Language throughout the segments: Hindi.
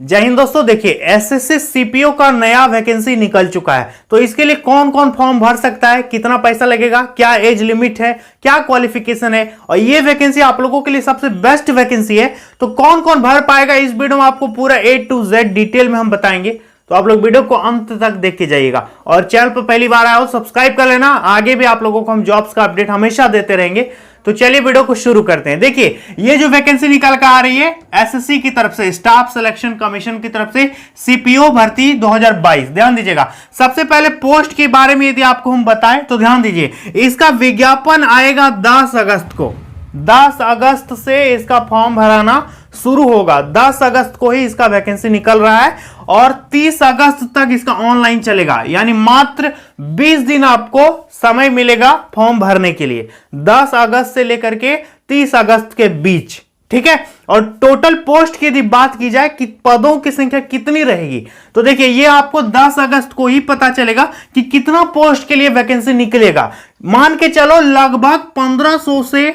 जय हिंद दोस्तों। देखिए एसएससी सीपीओ का नया वैकेंसी निकल चुका है, तो इसके लिए कौन कौन फॉर्म भर सकता है, कितना पैसा लगेगा, क्या एज लिमिट है, क्या क्वालिफिकेशन है, और ये वैकेंसी आप लोगों के लिए सबसे बेस्ट वैकेंसी है, तो कौन कौन भर पाएगा इस वीडियो में आपको पूरा A to Z डिटेल में हम बताएंगे। तो आप लोग वीडियो को अंत तक देख के जाइएगा और चैनल पर पहली बार आए हो सब्सक्राइब कर लेना। आगे भी आप लोगों को हम जॉब्स का अपडेट हमेशा देते रहेंगे। तो चलिए वीडियो को शुरू करते हैं। देखिए ये जो वैकेंसी निकल कर आ रही है एसएससी की तरफ से, स्टाफ सिलेक्शन कमीशन की तरफ से, सीपीओ भर्ती 2022। ध्यान दीजिएगा, सबसे पहले पोस्ट के बारे में यदि आपको हम बताएं तो ध्यान दीजिए, इसका विज्ञापन आएगा 10 अगस्त को। 10 अगस्त से इसका फॉर्म भराना शुरू होगा। 10 अगस्त को ही इसका वैकेंसी निकल रहा है और 30 अगस्त तक इसका ऑनलाइन चलेगा, यानी मात्र 20 दिन आपको समय मिलेगा फॉर्म भरने के लिए, 10 अगस्त से लेकर के 30 अगस्त के बीच। ठीक है, और टोटल पोस्ट की यदि बात की जाए कि पदों की संख्या कितनी रहेगी, तो देखिए ये आपको 10 अगस्त को ही पता चलेगा कि कितना पोस्ट के लिए वैकेंसी निकलेगा। मान के चलो लगभग 1500 से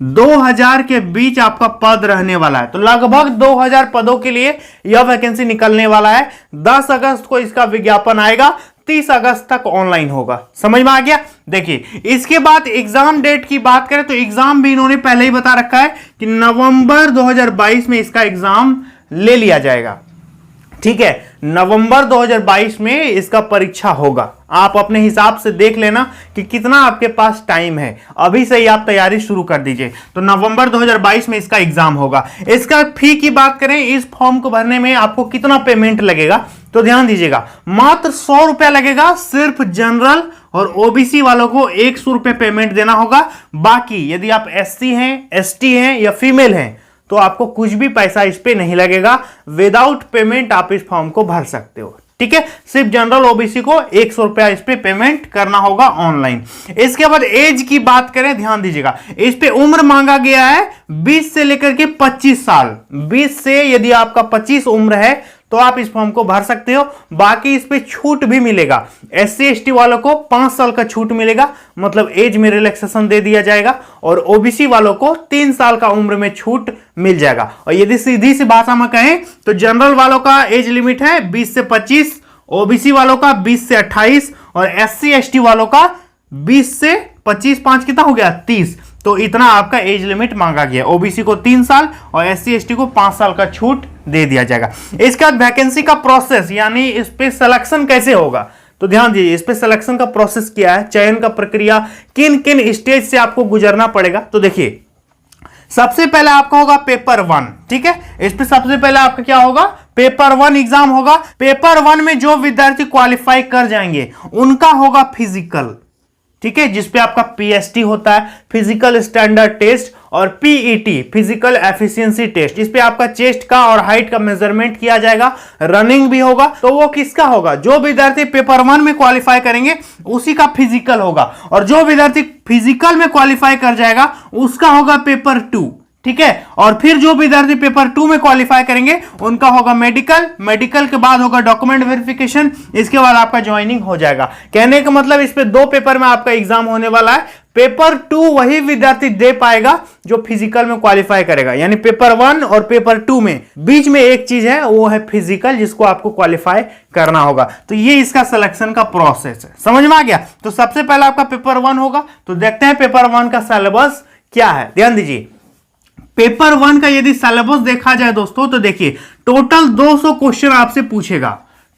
2000 के बीच आपका पद रहने वाला है, तो लगभग 2000 पदों के लिए यह वैकेंसी निकलने वाला है। 10 अगस्त को इसका विज्ञापन आएगा, 30 अगस्त तक ऑनलाइन होगा। समझ में आ गया। देखिए इसके बाद एग्जाम डेट की बात करें तो एग्जाम भी इन्होंने पहले ही बता रखा है कि नवंबर 2022 में इसका एग्जाम ले लिया जाएगा। ठीक है, नवंबर 2022 में इसका परीक्षा होगा। आप अपने हिसाब से देख लेना कि कितना आपके पास टाइम है, अभी से ही आप तैयारी शुरू कर दीजिए। तो नवंबर 2022 में इसका एग्जाम होगा। इसका फी की बात करें, इस फॉर्म को भरने में आपको कितना पेमेंट लगेगा, तो ध्यान दीजिएगा मात्र 100 रुपया लगेगा। सिर्फ जनरल और ओबीसी वालों को 100 रुपये पेमेंट देना होगा। बाकी यदि आप SC हैं, ST हैं या फीमेल हैं तो आपको कुछ भी पैसा इस पे नहीं लगेगा। विदाउट पेमेंट आप इस फॉर्म को भर सकते हो। ठीक है, सिर्फ जनरल ओबीसी को 100 रुपया इस पे पेमेंट करना होगा ऑनलाइन। इसके बाद एज की बात करें, ध्यान दीजिएगा इस पे उम्र मांगा गया है 20 से लेकर के 25 साल। 20 से यदि आपका 25 उम्र है तो आप इस फॉर्म को भर सकते हो। बाकी इस पे छूट भी मिलेगा। SC ST वालों को 5 साल का छूट मिलेगा, मतलब एज में रिलैक्सेशन दे दिया जाएगा, और ओबीसी वालों को 3 साल का उम्र में छूट मिल जाएगा। और यदि सीधी सी भाषा में कहें तो जनरल वालों का एज लिमिट है 20 से 25, ओबीसी वालों का 20 से 28 और SC ST वालों का 20 से 25, 5 कितना हो गया 30। तो इतना आपका एज लिमिट मांगा गया। ओबीसी को 3 साल और SC ST को 5 साल का छूट दे दिया जाएगा। इसके बाद वैकेंसी का प्रोसेस, यानी इस पे सिलेक्शन कैसे होगा, तो ध्यान दीजिए इस पे सिलेक्शन का प्रोसेस क्या है, चयन का प्रक्रिया किन किन स्टेज से आपको गुजरना पड़ेगा। तो देखिए सबसे पहले आपका होगा पेपर 1। ठीक है, इस पे सबसे पहले आपका क्या होगा, पेपर 1 एग्जाम होगा। पेपर 1 में जो विद्यार्थी क्वालिफाई कर जाएंगे उनका होगा फिजिकल। ठीक है, जिसपे आपका PST होता है, फिजिकल स्टैंडर्ड टेस्ट, और PET फिजिकल एफिशिएंसी टेस्ट। इस पे आपका चेस्ट का और हाइट का मेजरमेंट किया जाएगा, रनिंग भी होगा। तो वो किसका होगा, जो विद्यार्थी पेपर 1 में क्वालिफाई करेंगे उसी का फिजिकल होगा, और जो विद्यार्थी फिजिकल में क्वालिफाई कर जाएगा उसका होगा पेपर 2। ठीक है, और फिर जो विद्यार्थी पेपर 2 में क्वालिफाई करेंगे उनका होगा मेडिकल। मेडिकल के बाद होगा डॉक्यूमेंट वेरिफिकेशन, इसके बाद आपका ज्वाइनिंग हो जाएगा। कहने का मतलब इस पे 2 पेपर में आपका एग्जाम होने वाला है। पेपर 2 वही विद्यार्थी दे पाएगा जो फिजिकल में क्वालिफाई करेगा, यानी पेपर 1 और पेपर 2 में बीच में एक चीज है, वो है फिजिकल, जिसको आपको क्वालिफाई करना होगा। तो ये इसका सिलेक्शन का प्रोसेस है। समझ में आ गया। तो सबसे पहले आपका पेपर 1 होगा। तो देखते हैं पेपर 1 का सिलेबस क्या है। ध्यान दीजिए पेपर 1 का यदि सिलेबस देखा जाए दोस्तों, तो देखिए टोटल 200 क्वेश्चन आपसे पूछेगा,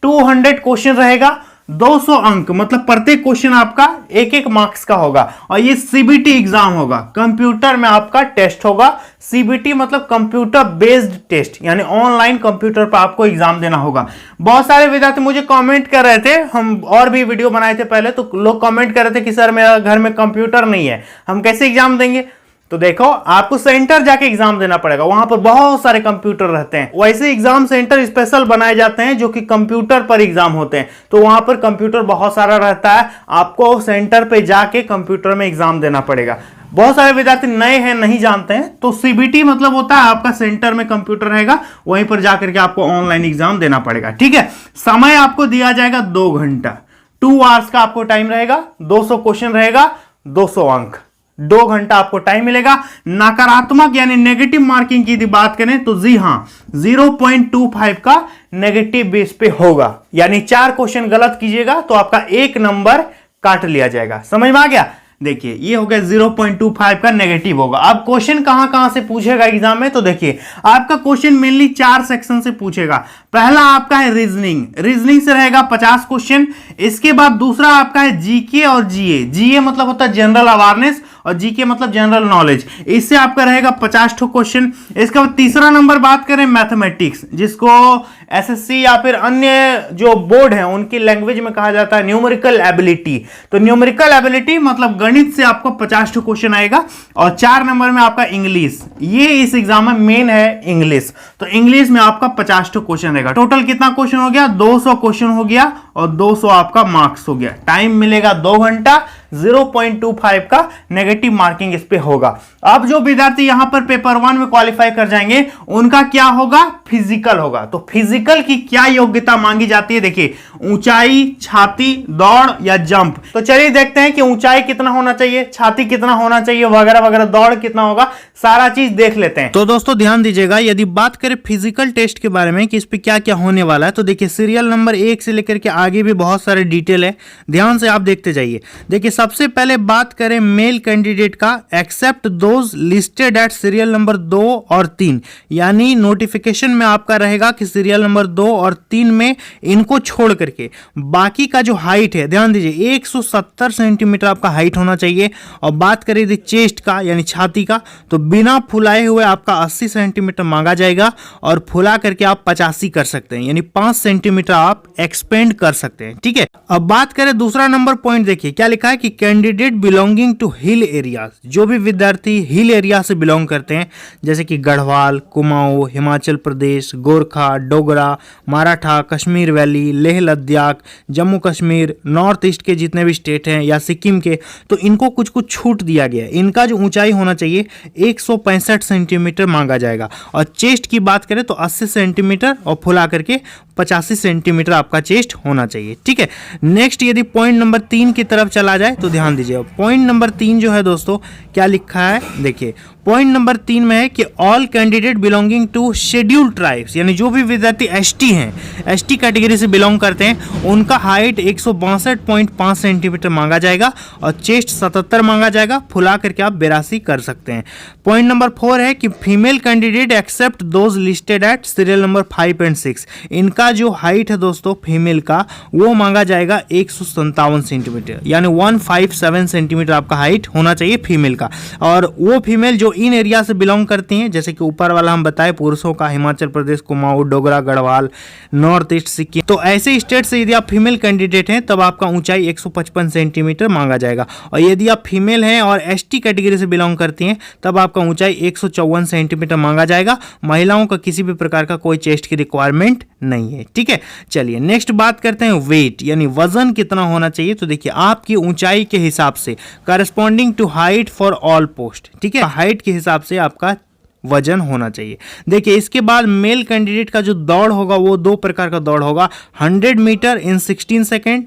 200 क्वेश्चन रहेगा, 200 अंक, मतलब प्रत्येक क्वेश्चन आपका 1-1 मार्क्स का होगा। और ये CBT एग्जाम होगा, कंप्यूटर में आपका टेस्ट होगा। CBT मतलब कंप्यूटर बेस्ड टेस्ट, यानी ऑनलाइन कंप्यूटर पर आपको एग्जाम देना होगा। बहुत सारे विद्यार्थी मुझे कमेंट कर रहे थे, हम और भी वीडियो बनाए थे पहले, तो लोग कमेंट कर रहे थे कि सर मेरा घर में कंप्यूटर नहीं है, हम कैसे एग्जाम देंगे। तो देखो आपको सेंटर जाके एग्जाम देना पड़ेगा, वहां पर बहुत सारे कंप्यूटर रहते हैं। वैसे एग्जाम सेंटर स्पेशल बनाए जाते हैं जो कि कंप्यूटर पर एग्जाम होते हैं, तो वहां पर कंप्यूटर बहुत सारा रहता है, आपको सेंटर पे जाके कंप्यूटर में एग्जाम देना पड़ेगा। बहुत सारे विद्यार्थी नए हैं, नहीं जानते हैं, तो CBT मतलब होता है आपका सेंटर में कंप्यूटर रहेगा, वहीं पर जाकर के आपको ऑनलाइन एग्जाम देना पड़ेगा। ठीक है, समय आपको दिया जाएगा 2 घंटा, 2 आवर्स का आपको टाइम रहेगा, 200 क्वेश्चन रहेगा, 200 अंक। 2 घंटा आपको टाइम मिलेगा। नकारात्मक यानी नेगेटिव मार्किंग की यदि बात करें तो जी हां 0.25 का नेगेटिव बेस पे होगा, यानी 4 क्वेश्चन गलत कीजिएगा तो आपका 1 नंबर काट लिया जाएगा। समझ में आ गया? देखिए ये हो गया 0.25 का नेगेटिव होगा। अब क्वेश्चन कहां कहां से पूछेगा एग्जाम में, तो देखिए आपका क्वेश्चन मेनली 4 सेक्शन से पूछेगा। पहला आपका है रीजनिंग, रीजनिंग से रहेगा 50 क्वेश्चन। इसके बाद दूसरा आपका है जीके और जीए, जीए मतलब होता है जनरल अवेयरनेस और जीके मतलब जनरल नॉलेज, इससे आपका रहेगा 50 क्वेश्चन। इसके बाद तीसरा नंबर बात करें मैथमेटिक्स, जिसको एसएससी या फिर अन्य जो बोर्ड है उनकी लैंग्वेज में कहा जाता है न्यूमेरिकल एबिलिटी। तो न्यूमेरिकल एबिलिटी मतलब गणित से आपको 50 क्वेश्चन आएगा। और 4 नंबर में आपका इंग्लिश, ये इस एग्जाम में मेन है इंग्लिश, तो इंग्लिश में आपका 50 क्वेश्चन रहेगा। टोटल कितना क्वेश्चन हो गया? 200 क्वेश्चन हो गया और 200 आपका मार्क्स हो गया। टाइम मिलेगा 2 घंटा, 0.25 का नेगेटिव मार्किंग इस पे होगा। अब जो विद्यार्थी यहां पर पेपर 1 में क्वालिफाई कर जाएंगे उनका क्या होगा? फिजिकल होगा। तो फिजिकल की क्या योग्यता मांगी जाती है? देखिए ऊंचाई, छाती, दौड़ या जंप। तो चलिए देखते हैं कि ऊंचाई कितना होना चाहिए, छाती कितना होना चाहिए वगैरह वगैरह, दौड़ कितना होगा, सारा चीज देख लेते हैं। तो दोस्तों ध्यान दीजिएगा, यदि बात करें फिजिकल टेस्ट के बारे में कि इस पे क्या क्या होने वाला है, तो देखिए सीरियल नंबर 1 से लेकर के आगे भी बहुत सारे डिटेल है, ध्यान से आप देखते जाइए। देखिए सबसे पहले बात करें मेल कैंडिडेट का, except those listed at serial number 2 और 3, यानी नोटिफिकेशन में आपका रहेगा कि सीरियल नंबर 2 और 3 में इनको छोड़ करके बाकी का जो हाइट है, ध्यान दीजिए 170 सेंटीमीटर आपका हाइट होना चाहिए। और बात करें यदि चेस्ट का यानी छाती का, तो बिना फुलाए हुए आपका 80 सेंटीमीटर मांगा जाएगा और फुला करके आप 85 कर सकते हैं, यानी 5 सेंटीमीटर आप एक्सपेंड कर सकते हैं। ठीक है, अब बात करें दूसरा नंबर पॉइंट, देखिए क्या लिखा है कि candidate belonging to hill areas, जो भी विद्यार्थी हिल एरिया से बिलोंग करते हैं जैसे कि Garhwal, Kumaon, Himachal Pradesh, Gorkha, Dogra, Maratha, Kashmir valley, Leh Ladakh, Jammu Kashmir, north east के जितने भी स्टेट हैं या सिक्किम के, तो इनको कुछ कुछ छूट दिया गया है। इनका जो ऊंचाई होना चाहिए 165 सेंटीमीटर मांगा जाएगा। और चेस्ट की बात करें तो 80 सेंटीमीटर और फुला करके 85 सेंटीमीटर आपका चेस्ट होना चाहिए। ठीक है, नेक्स्ट यदि पॉइंट नंबर 3 की तरफ चला जाए तो ध्यान दीजिए, पॉइंट नंबर 3 जो है दोस्तों क्या लिखा है, देखिए पॉइंट नंबर 3 में है कि all candidate belonging to scheduled tribes, यानी जो भी विद्यार्थी एसटी हैं, एसटी कैटेगरी से बिलोंग करते हैं, उनका हाइट 162.5 सेंटीमीटर मांगा जाएगा और चेस्ट 77 मांगा जाएगा, फुला करके आप 82 कर सकते हैं। पॉइंट नंबर 4 है कि female candidate except those listed at serial number 5 and 6, इनका जो हाइट है दोस्तों फीमेल का वो मांगा जाएगा 157 सेंटीमीटर, यानी 157 सेंटीमीटर आपका हाइट होना चाहिए फीमेल का। और वो फीमेल जो इन एरिया से बिलोंग करती हैं, जैसे कि ऊपर वाला हम बताए पुरुषों का हिमाचल प्रदेश, कुमाऊं, डोगरा, गढ़वाल, नॉर्थ ईस्ट सिक्किम, तो ऐसे स्टेट से यदि आप फीमेल कैंडिडेट हैं तब आपका ऊंचाई 155 सेंटीमीटर मांगा जाएगा। और यदि आप फीमेल हैं और एसटी कैटेगरी से बिलोंग करती हैं तब आपका ऊंचाई 154 सेंटीमीटर मांगा जाएगा। महिलाओं का किसी भी प्रकार का कोई चेस्ट की रिक्वायरमेंट नहीं है। ठीक है, चलिए नेक्स्ट बात करते हैं वेट, यानी वजन कितना होना चाहिए। तो देखिए आपकी ऊंचाई के हिसाब से corresponding to height for all post, ठीक है, हाइट के हिसाब से आपका वजन होना चाहिए। देखिए इसके बाद मेल कैंडिडेट का जो दौड़ होगा वो 2 प्रकार का दौड़ होगा, 100 मीटर इन 16 सेकेंड,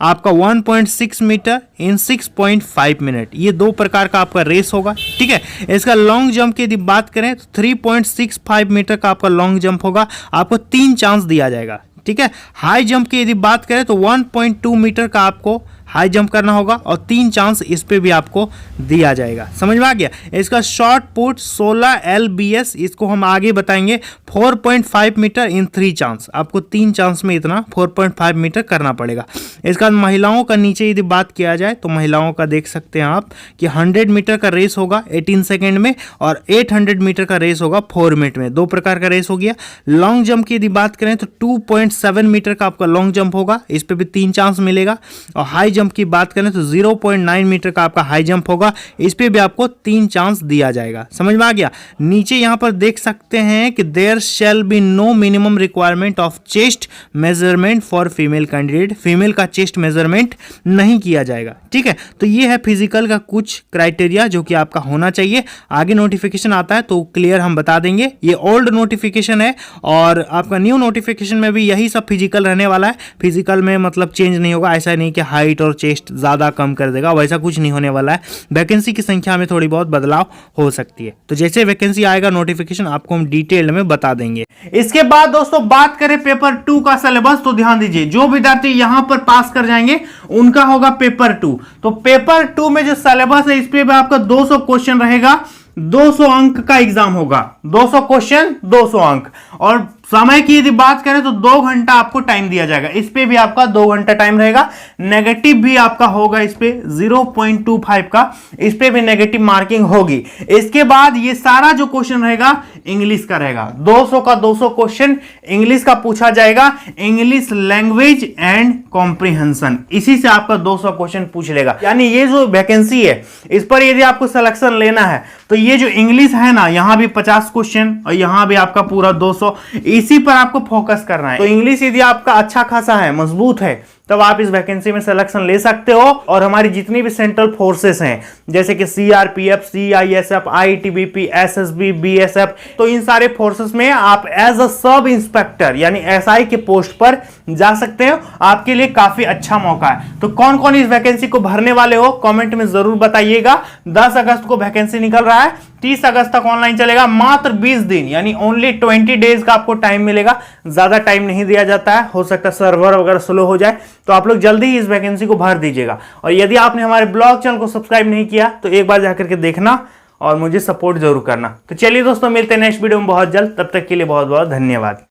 आपका 1.6 मीटर इन 6.5 मिनट, ये 2 प्रकार का आपका रेस होगा। ठीक है, इसका लॉन्ग जंप की यदि बात करें तो 3.65 मीटर का आपका लॉन्ग जंप होगा, आपको 3 चांस दिया जाएगा। ठीक है, हाई जंप की यदि बात करें तो 1.2 मीटर का आपको हाई जंप करना होगा और 3 चांस इस पे भी आपको दिया जाएगा। समझ में आ गया। इसका शॉर्ट पुट 16 LBS, इसको हम आगे बताएंगे, 4.5 मीटर इन 3 चांस, आपको 3 चांस में इतना 4.5 मीटर करना पड़ेगा। इसका महिलाओं का नीचे यदि बात किया जाए तो महिलाओं का देख सकते हैं आप कि 100 मीटर का रेस होगा 18 सेकेंड में और 800 मीटर का रेस होगा 4 मिनट में, 2 प्रकार का रेस हो गया। लॉन्ग जंप की यदि बात करें तो 2.7 मीटर का आपका लॉन्ग जंप होगा, इस पर भी 3 चांस मिलेगा। और हाई जंप की बात करें तो 0.9 मीटर का आपका हाई जंप होगा, इस पे भी आपको 3 चांस दिया जाएगा। समझ में आ गया। नीचे यहां पर देख सकते हैं कि there shall be no minimum requirement of chest measurement for female candidate, female का चेस्ट मेजरमेंट नहीं किया जाएगा। ठीक है, तो ये है फिजिकल का कुछ क्राइटेरिया जो कि आपका होना चाहिए। आगे नोटिफिकेशन आता है तो क्लियर हम बता देंगे। ये ओल्ड नोटिफिकेशन है और आपका न्यू नोटिफिकेशन में भी यही सब फिजिकल रहने वाला है। फिजिकल में मतलब चेंज नहीं होगा, ऐसा नहीं कि हाइट और चेस्ट ज़्यादा कम कर देगा, वैसा कुछ नहीं होने वाला है। वैकेंसी की संख्या में थोड़ी बहुत बदलाव हो सकती है। तो जैसे वैकेंसी आएगा नोटिफिकेशन आपको हम डिटेल में बता देंगे। इसके बाद दोस्तों बात करें पेपर 2 का सिलेबस, तो ध्यान दीजिए जो विद्यार्थी यहां पर पास कर जाएंगे उनका होगा पेपर 2। तो पेपर 2 में जो सिलेबस है इस पे भी आपका 200 क्वेश्चन रहेगा, 200 अंक का एग्जाम होगा, 200 क्वेश्चन 200 अंक। और समय की यदि बात करें तो 2 घंटा आपको टाइम दिया जाएगा, इस पे भी आपका 2 घंटा टाइम रहेगा। नेगेटिव भी आपका होगा इस पे 0.25 का, इस पे भी नेगेटिव मार्किंग होगी। इसके बाद ये सारा जो क्वेश्चन रहेगा इंग्लिश का रहेगा, 200 का 200 क्वेश्चन इंग्लिश का पूछा जाएगा, इंग्लिश लैंग्वेज एंड कॉम्प्रिहेंशन, इसी से आपका 200 क्वेश्चन पूछ लेगा। यानी ये जो वैकेंसी है इस पर यदि आपको सिलेक्शन लेना है तो ये जो इंग्लिश है ना, यहां भी 50 क्वेश्चन और यहां भी आपका पूरा 200, इसी पर आपको फोकस करना है। तो इंग्लिश यदि आपका अच्छा खासा है, मजबूत है, तब आप इस वैकेंसी में सिलेक्शन ले सकते हो। और हमारी जितनी भी सेंट्रल फोर्सेस हैं जैसे कि CRPF, CISF, ITBP, SSB, BSF, तो इन सारे फोर्सेस में आप एज अ सब इंस्पेक्टर यानी एसआई के पोस्ट पर जा सकते हो, आपके लिए काफी अच्छा मौका है। तो कौन कौन इस वैकेंसी को भरने वाले हो कमेंट में जरूर बताइएगा। 10 अगस्त को वैकेंसी निकल रहा है, 30 अगस्त तक ऑनलाइन चलेगा, मात्र 20 दिन यानी ओनली 20 डेज का आपको टाइम मिलेगा, ज्यादा टाइम नहीं दिया जाता है। हो सकता है सर्वर वगैरह स्लो हो जाए, तो आप लोग जल्दी ही इस वैकेंसी को भर दीजिएगा। और यदि आपने हमारे ब्लॉग चैनल को सब्सक्राइब नहीं किया तो एक बार जाकर के देखना और मुझे सपोर्ट जरूर करना। तो चलिए दोस्तों, मिलते हैं नेक्स्ट वीडियो में बहुत जल्द, तब तक के लिए बहुत बहुत धन्यवाद।